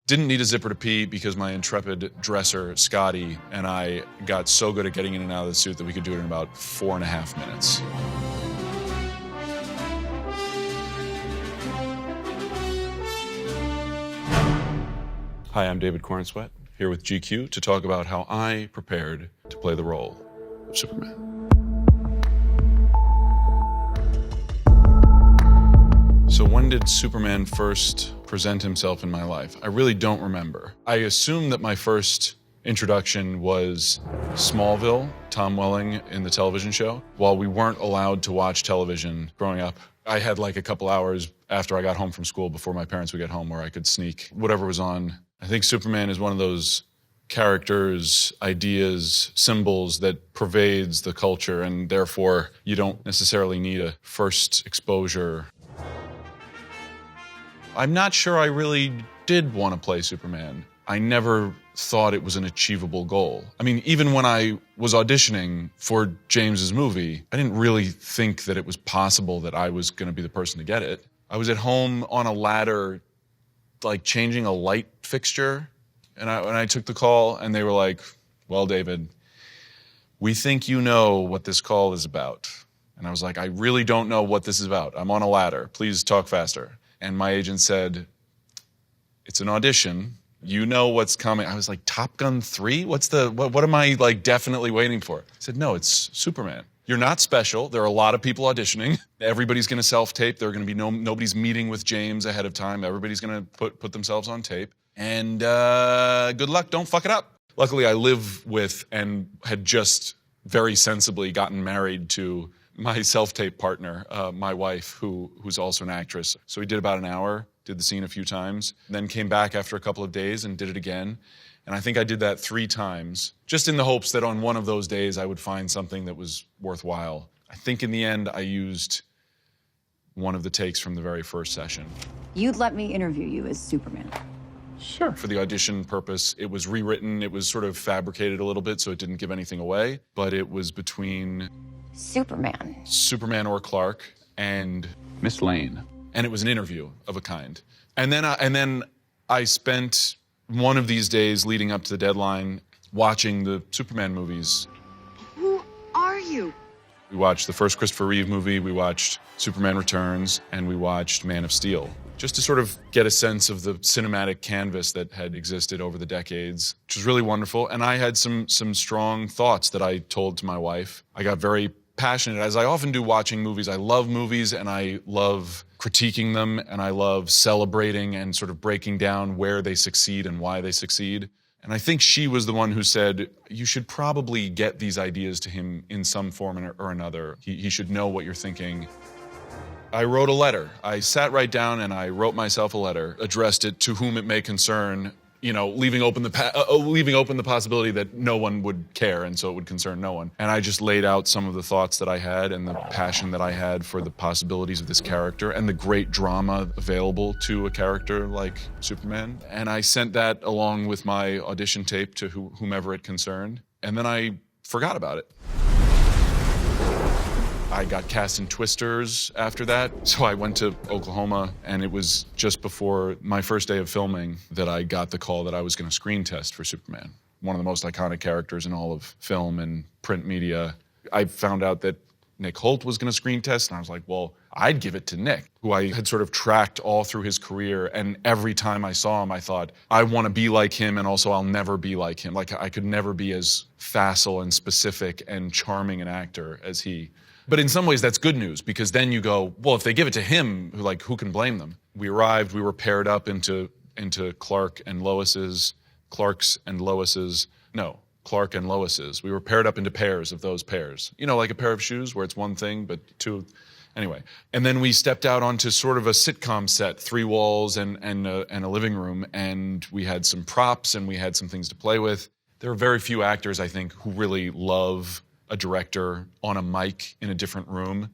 Didn't need a zipper to pee because my intrepid dresser, Scotty, and I got so good at getting in and out of the suit that we could do it in about 4.5 minutes. Hi, I'm David Corenswet, here with GQ to talk about how I prepared to play the role of Superman. So when did Superman first present himself in my life? I really don't remember. I assume that my first introduction was Smallville, Tom Welling in the television show. While we weren't allowed to watch television growing up, I had like a couple hours after I got home from school before my parents would get home where I could sneak whatever was on. I think Superman is one of those characters, ideas, symbols that pervades the culture, and therefore you don't necessarily need a first exposure. I'm not sure I really did want to play Superman. I never thought it was an achievable goal. I mean, even when I was auditioning for James's movie, I didn't really think that it was possible that I was going to be the person to get it. I was at home on a ladder, like changing a light fixture, and I took the call, and they were like, well, David, we think you know what this call is about. And I was like, I really don't know what this is about. I'm on a ladder. Please talk faster. And my agent said, it's an audition. You know what's coming. I was like, Top Gun 3? What am I like definitely waiting for? I said, no, it's Superman. You're not special. There are a lot of people auditioning. Everybody's going to self-tape. There are going to be nobody's meeting with James ahead of time. Everybody's going to put themselves on tape. And good luck. Don't fuck it up. Luckily, I live with and had just very sensibly gotten married to my self-tape partner, my wife, who's also an actress. So we did about an hour, did the scene a few times, then came back after a couple of days and did it again. And I think I did that 3 times, just in the hopes that on one of those days I would find something that was worthwhile. I think in the end I used one of the takes from the very first session. You'd let me interview you as Superman. Sure. For the audition purpose, it was rewritten. It was sort of fabricated a little bit, so it didn't give anything away. But it was between Superman or Clark and Miss Lane. And it was an interview of a kind. And then I spent one of these days leading up to the deadline watching the Superman movies. Who are you? We watched the first Christopher Reeve movie, we watched Superman Returns, and we watched Man of Steel, just to sort of get a sense of the cinematic canvas that had existed over the decades, which was really wonderful. And I had some strong thoughts that I told to my wife. I got very passionate, as I often do watching movies. I love movies, and I love critiquing them, and I love celebrating and sort of breaking down where they succeed and why they succeed. And I think she was the one who said, you should probably get these ideas to him in some form or another. He should know what you're thinking. I wrote a letter. I sat right down and I wrote myself a letter, addressed it to whom it may concern, you know, leaving open the possibility that no one would care, and so it would concern no one. And I just laid out some of the thoughts that I had and the passion that I had for the possibilities of this character and the great drama available to a character like Superman. And I sent that along with my audition tape to whomever it concerned. And then I forgot about it. I got cast in Twisters after that, so I went to Oklahoma, and it was just before my first day of filming that I got the call that I was going to screen test for Superman, one of the most iconic characters in all of film and print media. I found out that Nick Holt was going to screen test, and I was like, well, I'd give it to Nick, who I had sort of tracked all through his career, and every time I saw him, I thought, I want to be like him, and also I'll never be like him. Like, I could never be as facile and specific and charming an actor as he. But in some ways, that's good news, because then you go, well, if they give it to him, like, who can blame them? We arrived, we were paired up into Clark and Lois's. We were paired up into pairs of those pairs. You know, like a pair of shoes where it's one thing, but two. Anyway. And then we stepped out onto sort of a sitcom set, 3 walls and a living room, and we had some props and we had some things to play with. There are very few actors, I think, who really love a director on a mic in a different room.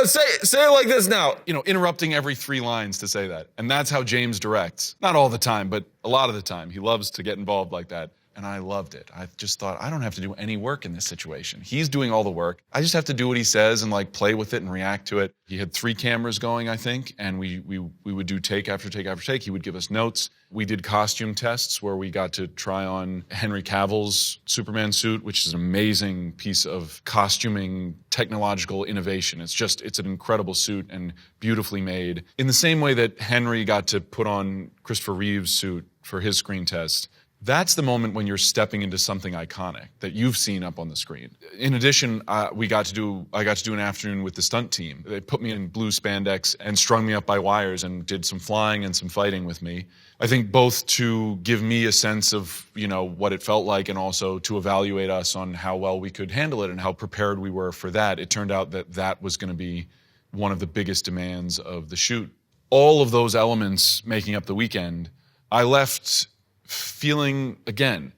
Say it like this now. You know, interrupting every 3 lines to say that. And that's how James directs. Not all the time, but a lot of the time. He loves to get involved like that. And I loved it. I just thought, I don't have to do any work in this situation. He's doing all the work. I just have to do what he says and like play with it and react to it. He had 3 cameras going, I think, and we would do take after take after take. He would give us notes. We did costume tests where we got to try on Henry Cavill's Superman suit, which is an amazing piece of costuming technological innovation. It's an incredible suit and beautifully made. In the same way that Henry got to put on Christopher Reeve's suit for his screen test, that's the moment when you're stepping into something iconic that you've seen up on the screen. In addition, I got to do an afternoon with the stunt team. They put me in blue spandex and strung me up by wires and did some flying and some fighting with me. I think both to give me a sense of, what it felt like and also to evaluate us on how well we could handle it and how prepared we were for that. It turned out that was going to be one of the biggest demands of the shoot. All of those elements making up the weekend, I left feeling, again,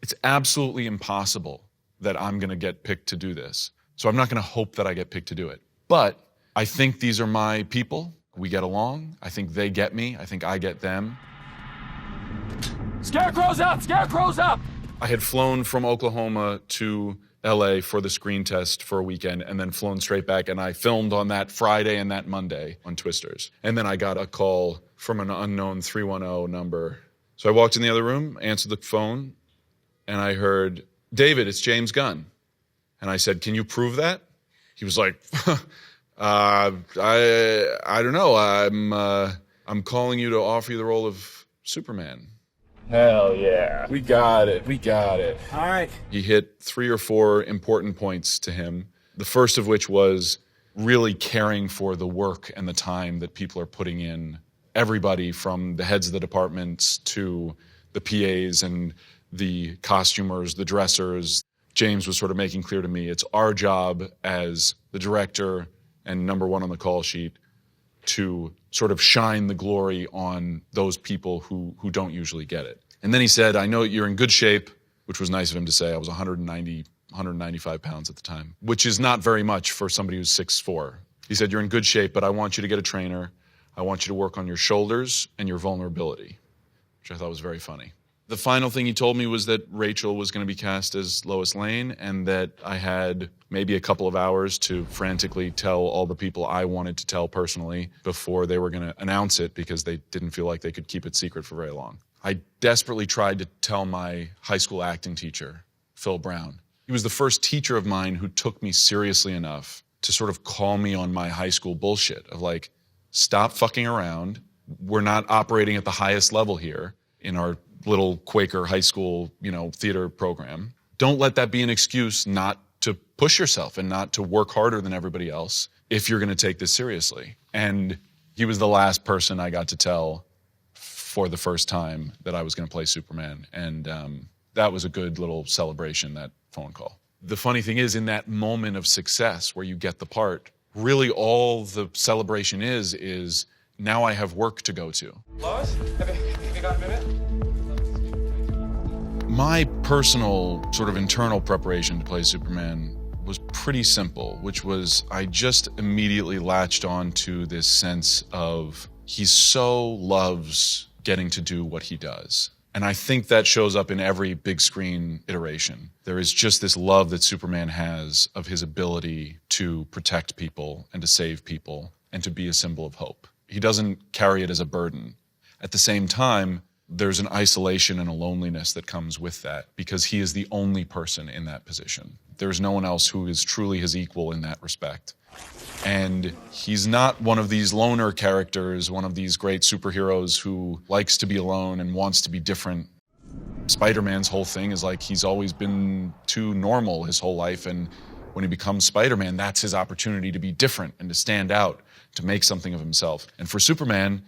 it's absolutely impossible that I'm going to get picked to do this. So I'm not going to hope that I get picked to do it. But I think these are my people. We get along. I think they get me. I think I get them. Scarecrow's up! Scarecrow's up! I had flown from Oklahoma to LA for the screen test for a weekend and then flown straight back, and I filmed on that Friday and that Monday on Twisters. And then I got a call from an unknown 310 number. So I walked in the other room, answered the phone, and I heard, "David, it's James Gunn." And I said, "Can you prove that?" He was like, I don't know. I'm calling you to offer you the role of Superman. Hell yeah. We got it. All right. He hit 3 or 4 important points to him. The first of which was really caring for the work and the time that people are putting in. Everybody from the heads of the departments to the PAs and the costumers, the dressers. James was sort of making clear to me, it's our job as the director and number 1 on the call sheet to sort of shine the glory on those people who don't usually get it. And then he said, "I know you're in good shape," which was nice of him to say. I was 195 pounds at the time, which is not very much for somebody who's 6'4". He said, "You're in good shape, but I want you to get a trainer. I want you to work on your shoulders and your vulnerability," which I thought was very funny. The final thing he told me was that Rachel was going to be cast as Lois Lane and that I had maybe a couple of hours to frantically tell all the people I wanted to tell personally before they were going to announce it because they didn't feel like they could keep it secret for very long. I desperately tried to tell my high school acting teacher, Phil Brown. He was the first teacher of mine who took me seriously enough to sort of call me on my high school bullshit of like, stop fucking around. We're not operating at the highest level here in our little Quaker high school, theater program. Don't let that be an excuse not to push yourself and not to work harder than everybody else if you're going to take this seriously. And he was the last person I got to tell for the first time that I was going to play Superman. And that was a good little celebration, that phone call. The funny thing is, in that moment of success where you get the part, really all the celebration is now I have work to go to. Lois, have you got a minute? My personal sort of internal preparation to play Superman was pretty simple, which was I just immediately latched on to this sense of he so loves getting to do what he does. And I think that shows up in every big screen iteration. There is just this love that Superman has of his ability to protect people and to save people and to be a symbol of hope. He doesn't carry it as a burden. At the same time, there's an isolation and a loneliness that comes with that because he is the only person in that position. There's no one else who is truly his equal in that respect. And he's not one of these loner characters, one of these great superheroes who likes to be alone and wants to be different. Spider-Man's whole thing is like he's always been too normal his whole life, and when he becomes Spider-Man, that's his opportunity to be different and to stand out, to make something of himself. And for Superman,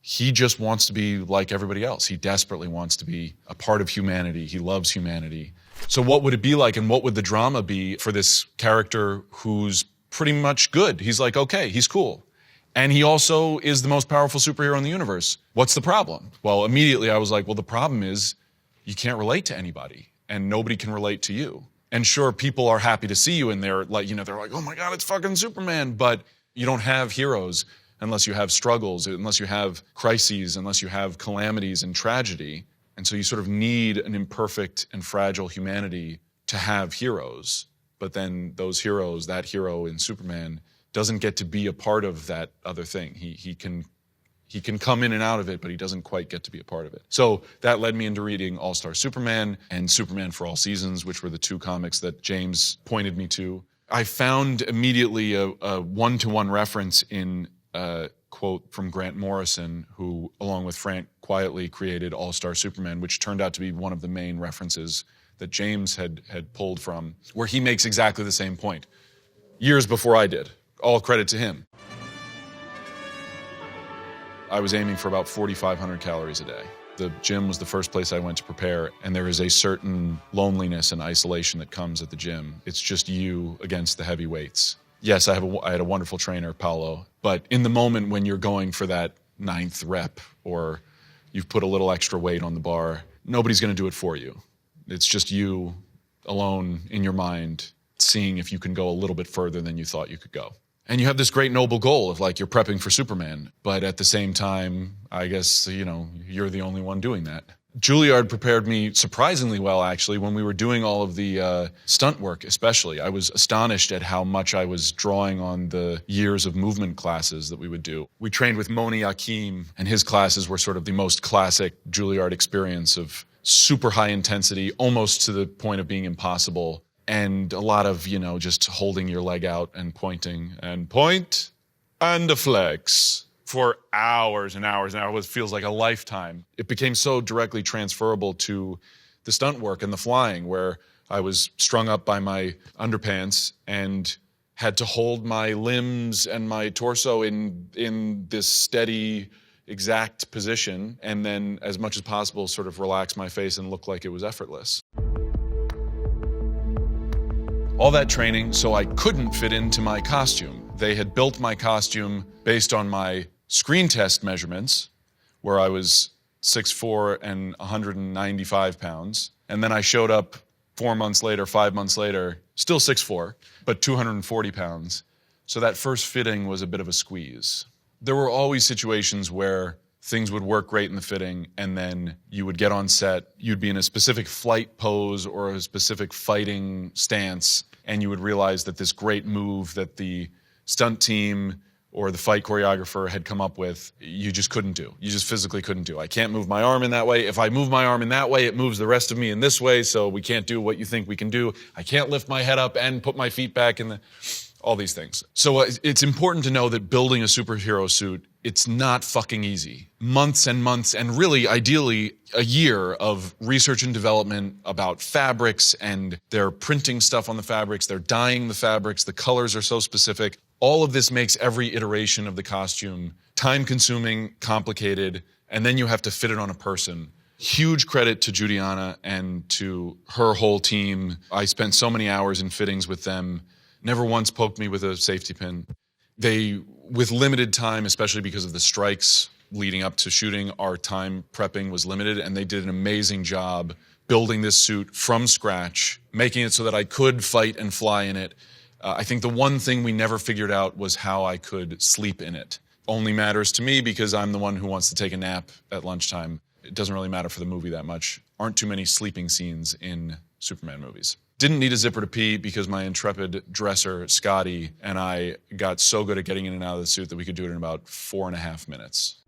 he just wants to be like everybody else. He desperately wants to be a part of humanity. He loves humanity. So what would it be like, and what would the drama be for this character who's pretty much good? He's like, okay, he's cool. And he also is the most powerful superhero in the universe. What's the problem? Well, immediately I was like, well, the problem is you can't relate to anybody, and nobody can relate to you. And sure, people are happy to see you, and they're like, oh my God, it's fucking Superman. But you don't have heroes unless you have struggles, unless you have crises, unless you have calamities and tragedy. And so you sort of need an imperfect and fragile humanity to have heroes. But then those heroes, that hero in Superman, doesn't get to be a part of that other thing. He can come in and out of it, but he doesn't quite get to be a part of it. So that led me into reading All-Star Superman and Superman for All Seasons, which were the two comics that James pointed me to. I found immediately a one-to-one reference in a quote from Grant Morrison, who, along with Frank Quietly, created All-Star Superman, which turned out to be one of the main references that James had pulled from, where he makes exactly the same point. Years before I did. All credit to him. I was aiming for about 4,500 calories a day. The gym was the first place I went to prepare, and there is a certain loneliness and isolation that comes at the gym. It's just you against the heavy weights. Yes, I had a wonderful trainer, Paolo, but in the moment when you're going for that 9th rep or you've put a little extra weight on the bar, nobody's going to do it for you. It's just you alone in your mind, seeing if you can go a little bit further than you thought you could go. And you have this great noble goal of like, you're prepping for Superman, but at the same time, I guess, you know, you're the only one doing that. Juilliard prepared me surprisingly well, actually, when we were doing all of the stunt work, especially. I was astonished at how much I was drawing on the years of movement classes that we would do. We trained with Moni Akim, and his classes were sort of the most classic Juilliard experience of super high intensity, almost to the point of being impossible. And a lot of, you know, just holding your leg out and pointing and point and a flex for hours and hours and hours. It feels like a lifetime. It became so directly transferable to the stunt work and the flying, where I was strung up by my underpants and had to hold my limbs and my torso in this steady, exact position, and then as much as possible sort of relax my face and look like it was effortless. All that training so I couldn't fit into my costume. They had built my costume based on my screen test measurements, where I was 6'4" and 195 pounds. And then I showed up 4 months later, 5 months later, still 6'4", but 240 pounds. So that first fitting was a bit of a squeeze. There were always situations where things would work great in the fitting, and then you would get on set, you'd be in a specific flight pose or a specific fighting stance, and you would realize that this great move that the stunt team or the fight choreographer had come up with, you just couldn't do. You just physically couldn't do. I can't move my arm in that way. If I move my arm in that way, it moves the rest of me in this way, so we can't do what you think we can do. I can't lift my head up and put my feet back in the... all these things. So it's important to know that building a superhero suit, it's not fucking easy. Months and months, and really, ideally, a year of research and development about fabrics, and they're printing stuff on the fabrics, they're dyeing the fabrics, the colors are so specific. All of this makes every iteration of the costume time-consuming, complicated, and then you have to fit it on a person. Huge credit to Judiana and to her whole team. I spent so many hours in fittings with them. Never once poked me with a safety pin. They, with limited time, especially because of the strikes leading up to shooting, our time prepping was limited, and they did an amazing job building this suit from scratch, making it so that I could fight and fly in it. I think the one thing we never figured out was how I could sleep in it. Only matters to me because I'm the one who wants to take a nap at lunchtime. It doesn't really matter for the movie that much. Aren't too many sleeping scenes in Superman movies. Didn't need a zipper to pee because my intrepid dresser, Scotty, and I got so good at getting in and out of the suit that we could do it in about 4.5 minutes.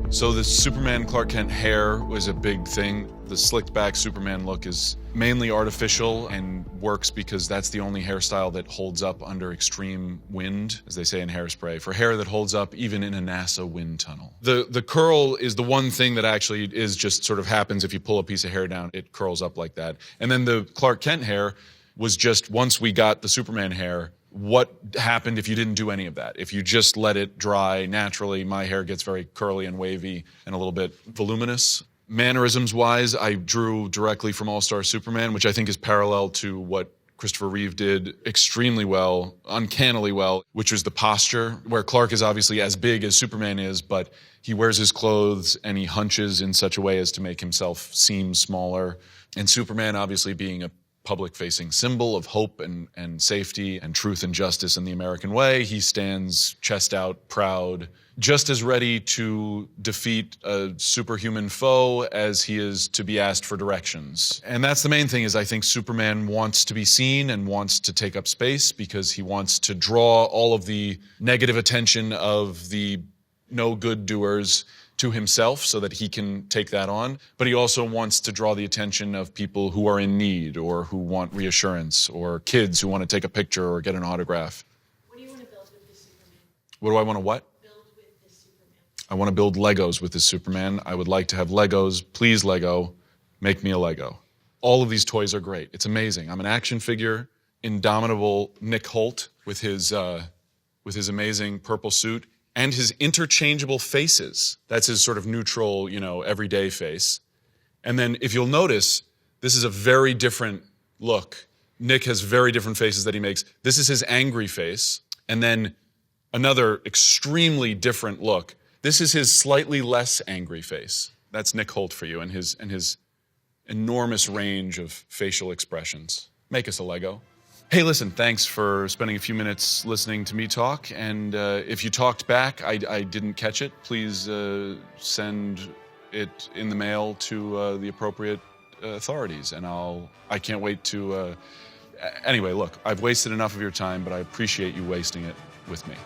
So the Superman Clark Kent hair was a big thing. The slicked back Superman look is mainly artificial and works because that's the only hairstyle that holds up under extreme wind, as they say in Hairspray, for hair that holds up even in a NASA wind tunnel. The curl is the one thing that actually is just sort of happens if you pull a piece of hair down, it curls up like that. And then the Clark Kent hair was just, once we got the Superman hair, what happened if you didn't do any of that? If you just let it dry naturally, my hair gets very curly and wavy and a little bit voluminous. Mannerisms-wise, I drew directly from All-Star Superman, which I think is parallel to what Christopher Reeve did extremely well, uncannily well, which was the posture, where Clark is obviously as big as Superman is, but he wears his clothes and he hunches in such a way as to make himself seem smaller. And Superman, obviously being a public-facing symbol of hope and safety and truth and justice in the American way. He stands chest out, proud, just as ready to defeat a superhuman foe as he is to be asked for directions. And that's the main thing, is I think Superman wants to be seen and wants to take up space because he wants to draw all of the negative attention of the no good doers to himself so that he can take that on. But he also wants to draw the attention of people who are in need or who want reassurance, or kids who want to take a picture or get an autograph. What do you want to build with this Superman? What do I want to what? Build with this Superman. I want to build Legos with this Superman. I would like to have Legos. Please, Lego, make me a Lego. All of these toys are great. It's amazing. I'm an action figure, indomitable Nick Holt with his amazing purple suit and his interchangeable faces. That's his sort of neutral, everyday face. And then if you'll notice, this is a very different look. Nick has very different faces that he makes. This is his angry face. And then another extremely different look. This is his slightly less angry face. That's Nick Holt for you and his enormous range of facial expressions. Make us a Lego. Hey, listen, thanks for spending a few minutes listening to me talk. And if you talked back, I didn't catch it, please send it in the mail to the appropriate authorities. And I can't wait to... Anyway, look, I've wasted enough of your time, but I appreciate you wasting it with me.